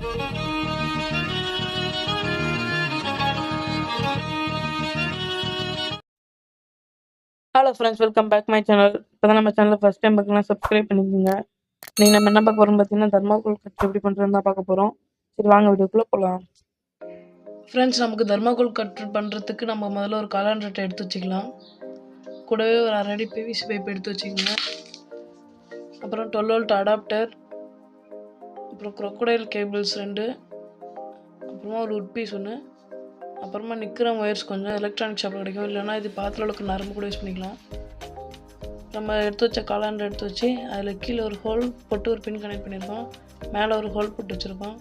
Hello friends, welcome back my channel. இப்போ தான் நம்ம சேனலில் ஃபஸ்ட் டைம் பார்க்கலாம், சப்ஸ்கிரைப் பண்ணிக்கோங்க. நீங்கள் நம்ம என்ன பார்க்க போகிறோம் பார்த்தீங்கன்னா, தர்மாக்கோல் கட் எப்படி பண்ணுறதுன்னு தான் பார்க்க போகிறோம். சரி, வாங்க வீடியோக்குள்ளே போகலாம். ஃப்ரெண்ட்ஸ், நமக்கு தர்மாக்கோல் கட் பண்ணுறதுக்கு நம்ம முதல்ல ஒரு காலாண்டட்டை எடுத்து வச்சுக்கலாம். கூடவே ஒரு அரை பிவிசி பைப் எடுத்து வச்சுக்கோங்க. அப்புறம் 12 வோல்ட் அடாப்டர், அப்புறம் crocodile கேபிள்ஸ் 2, அப்புறமா ஒரு உட் பீஸ் 1, அப்புறமா நிக்ரம் ஒயர்ஸ் கொஞ்சம் எலக்ட்ரானிக் ஷாப்பில் கிடைக்கும். இல்லைனா இது பாத்தில் உள்ள நரம்பு கூட யூஸ் பண்ணிக்கலாம். நம்ம எடுத்து வச்ச காலாண்டர் எடுத்து வச்சு அதில் கீழே ஒரு ஹோல் போட்டு ஒரு பின் கனெக்ட் பண்ணியிருக்கோம். மேலே ஒரு ஹோல் போட்டு வச்சுருக்கோம்.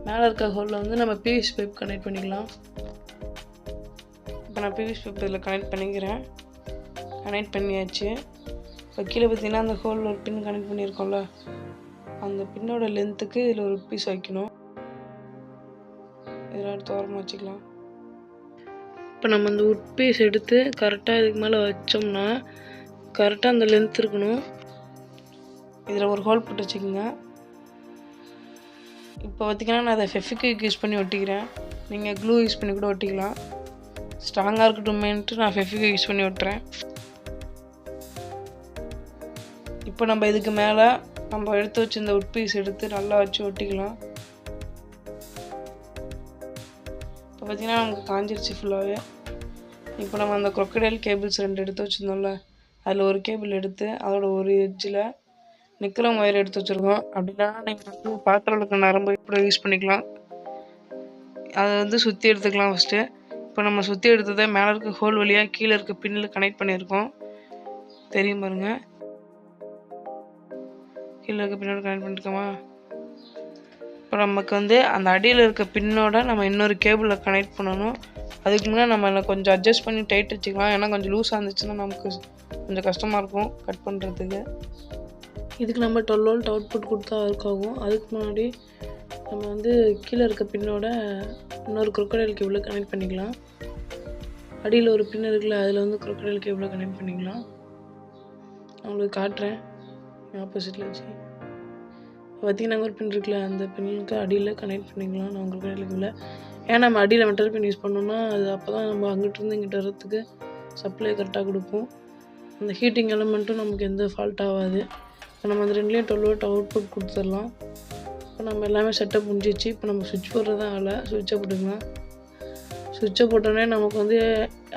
மேலே இருக்க ஹோலில் வந்து நம்ம பிவிசி பைப் கனெக்ட் பண்ணிக்கலாம். இப்போ நான் பிவிசி பைப் இதில் கனெக்ட் பண்ணிக்கிறேன். கனெக்ட் பண்ணியாச்சு. இப்போ கீழே பார்த்திங்கன்னா அந்த ஹோலில் ஒரு பின் கனெக்ட் பண்ணியிருக்கோம்ல, அந்த பின்னோட லென்த்துக்கு இதில் ஒரு பீஸ் வைக்கணும். இதில் எடுத்து ஓரமாக வச்சுக்கலாம். இப்போ நம்ம அந்த உட் பீஸ் எடுத்து கரெக்டாக இதுக்கு மேலே வச்சோம்னா கரெக்டாக அந்த லென்த் இருக்கணும். இதில் ஒரு ஹோல் போட்டு வச்சுக்கோங்க. இப்போ பார்த்திங்கன்னா நான் அதை ஃபெவிக்விக் யூஸ் பண்ணி ஒட்டிக்கிறேன். நீங்கள் க்ளூ யூஸ் பண்ணி கூட ஒட்டிக்கலாம். ஸ்ட்ராங்காக இருக்கட்டுமேன்ட்டு நான் ஃபெவிக்விக் யூஸ் பண்ணி ஒட்டுறேன். இப்போ நம்ம இதுக்கு மேலே நம்ம எடுத்து வச்சு இந்த உட் பீஸ் எடுத்து நல்லா வச்சு ஒட்டிக்கலாம். இப்போ பார்த்திங்கன்னா நமக்கு காஞ்சிருச்சு ஃபுல்லாகவே. இப்போ நம்ம அந்த crocodile கேபிள்ஸ் 2 எடுத்து வச்சுருந்தோம்ல, அதில் ஒரு கேபிள் எடுத்து அதோட ஒரு எட்ஜில் நிக்ரம் ஒயர் எடுத்து வச்சுருக்கோம். அப்படின்னா நீங்கள் வந்து பாத்திரம் இருக்க நரம்பு இப்படி யூஸ் பண்ணிக்கலாம். அதை வந்து சுற்றி எடுத்துக்கலாம் ஃபஸ்ட்டு. இப்போ நம்ம சுற்றி எடுத்ததை மேலே இருக்க ஹோல் வழியாக கீழே இருக்க பின்னில் கனெக்ட் பண்ணியிருக்கோம். தெரியும் பாருங்கள், கீழே இருக்க பின்னோட கனெக்ட் பண்ணியிருக்கோமா. இப்போ நமக்கு வந்து அந்த அடியில் இருக்க பின்னோட நம்ம இன்னொரு கேபிளில் கனெக்ட் பண்ணணும். அதுக்கு முன்னாடி நம்ம கொஞ்சம் அட்ஜஸ்ட் பண்ணி டைட் வச்சுக்கலாம். ஏன்னா கொஞ்சம் லூஸாக இருந்துச்சுன்னா நமக்கு கொஞ்சம் கஷ்டமாக இருக்கும் கட் பண்ணுறதுக்கு. இதுக்கு நம்ம 12 வோல்ட் அவுட்புட் கொடுத்தா ஒர்க் ஆகும். அதுக்கு முன்னாடி நம்ம வந்து கீழே இருக்க பின்னோட இன்னொரு crocodile கேபிளை கனெக்ட் பண்ணிக்கலாம். அடியில் ஒரு பின் இருக்குல்ல, அதில் வந்து crocodile கேபிளை கனெக்ட் பண்ணிக்கலாம். நான் உங்களுக்கு காட்டுறேன் ஆப்போசிட்டில் வச்சு. பார்த்திங்கன்னா ஒரு பின் இருக்குல்ல, அந்த பின்னுக்கு அடியில் கனெக்ட் பண்ணிக்கலாம். நான் crocodile கேபிளை ஏன்னா நம்ம அடியில் மெட்டல் பின் யூஸ் பண்ணோம்னா அது அப்போ தான் நம்ம அங்கிட்டிருந்து இங்கிட்ட வரத்துக்கு சப்ளை கரெக்டாக கொடுக்கும். அந்த ஹீட்டிங் எலமெண்ட்டும் நமக்கு எந்த ஃபால்ட் ஆகாது. இப்போ நம்ம அந்த 2லேயும் 12 வோல்ட் அவுட்புட் கொடுத்துடலாம். இப்போ நம்ம எல்லாமே செட்டப் முடிஞ்சிச்சு. இப்போ நம்ம சுவிட்ச் போடுறது தான் ஆகலை, சுவிட்சை போட்டுக்கலாம். சுவிட்சை போட்டோடனே நமக்கு வந்து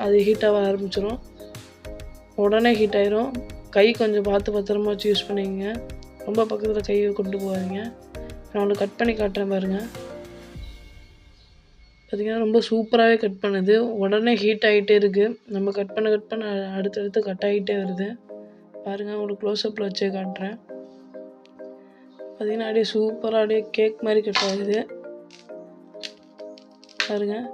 அது ஹீட் ஆக ஆரம்பிச்சிடும். உடனே ஹீட் ஆயிரும். கை கொஞ்சம் பார்த்து பத்திரமா வச்சு யூஸ் பண்ணிக்கங்க. ரொம்ப பக்கத்தில் கையை கொண்டு போகாதீங்க. நான் உங்களுக்கு கட் பண்ணி காட்டுறேன் பாருங்கள். பார்த்திங்கன்னா ரொம்ப சூப்பராகவே கட் பண்ணுது. உடனே ஹீட் ஆகிட்டே இருக்குது. நம்ம கட் பண்ண அடுத்தடுத்து கட் ஆகிட்டே வருது. பாருங்கள், உங்களுக்கு க்ளோஸ்அப்பில் வச்சே காட்டுறேன். பார்த்திங்கன்னா அப்படியே சூப்பராக அப்படியே கேக் மாதிரி கட் ஆகுது. பாருங்கள்,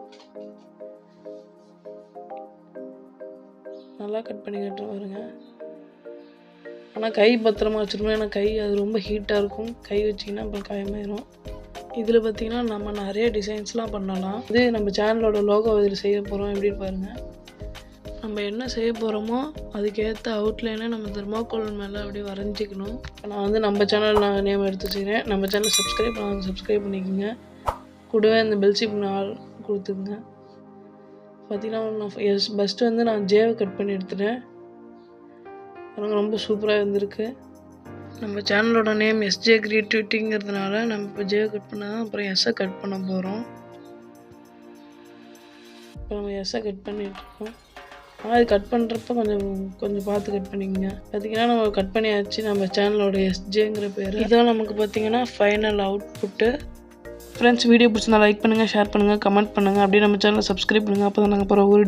நல்லா கட் பண்ணி காட்டுறேன் பாருங்கள். ஆனால் கை பத்திரமா வச்சுருக்கணும். ஏன்னா கை அது ரொம்ப ஹீட்டாக இருக்கும். கை வச்சிங்கன்னா அப்புறம் காயமாயிரும். இதில் பார்த்திங்கன்னா நம்ம நிறைய டிசைன்ஸ்லாம் பண்ணலாம். இது நம்ம சேனலோட லோகோ இதில் செய்ய போகிறோம். எப்படின்னு பாருங்கள். நம்ம என்ன செய்ய போகிறோமோ அதுக்கேற்ற அவுட்லைனை நம்ம தர்மாக்கோல் மேலே அப்படியே வரைஞ்சிக்கணும். நான் வந்து நம்ம சேனல் நேம் எடுத்து வச்சுக்கிறேன். நம்ம சேனல் சப்ஸ்கிரைப் பண்ணிக்கோங்க. கூடவே அந்த பெல் சிம்பிள் ஆல் கொடுத்துக்குங்க. பார்த்திங்கன்னா நான் ஃபஸ்ட்டு வந்து நான் ஜேவை கட் பண்ணி எடுத்துட்டேன். எனக்கு ரொம்ப சூப்பராக இருந்திருக்கு. நம்ம சேனலோட நேம் எஸ்ஜே கிரியேட்டிவிட்டிங்கிறதுனால நம்ம இப்போ ஜே கட் பண்ணால் தான் அப்புறம் எஸ்ஸை கட் பண்ண போகிறோம். இப்போ நம்ம எஸ்ஸை கட் பண்ணிகிட்ருக்கோம். ஆனால் இது கட் பண்ணுறப்ப கொஞ்சம் பார்த்து கட் பண்ணிக்கோங்க. பார்த்திங்கன்னா நம்ம கட் பண்ணியாச்சு. நம்ம சேனலோட எஸ்ஜேங்கிற பேர் இதான் நமக்கு பார்த்திங்கன்னா ஃபைனல் அவுட்புட்டு. ஃப்ரெண்ட்ஸ், வீடியோ பிடிச்சிருந்தா லைக் பண்ணுங்கள், ஷேர் பண்ணுங்கள், கமெண்ட் பண்ணுங்கள். அப்படியே நம்ம சேனலை சப்ஸ்கிரைப் பண்ணுங்கள். அப்போ தான் நாங்கள் போகிற வீடியோ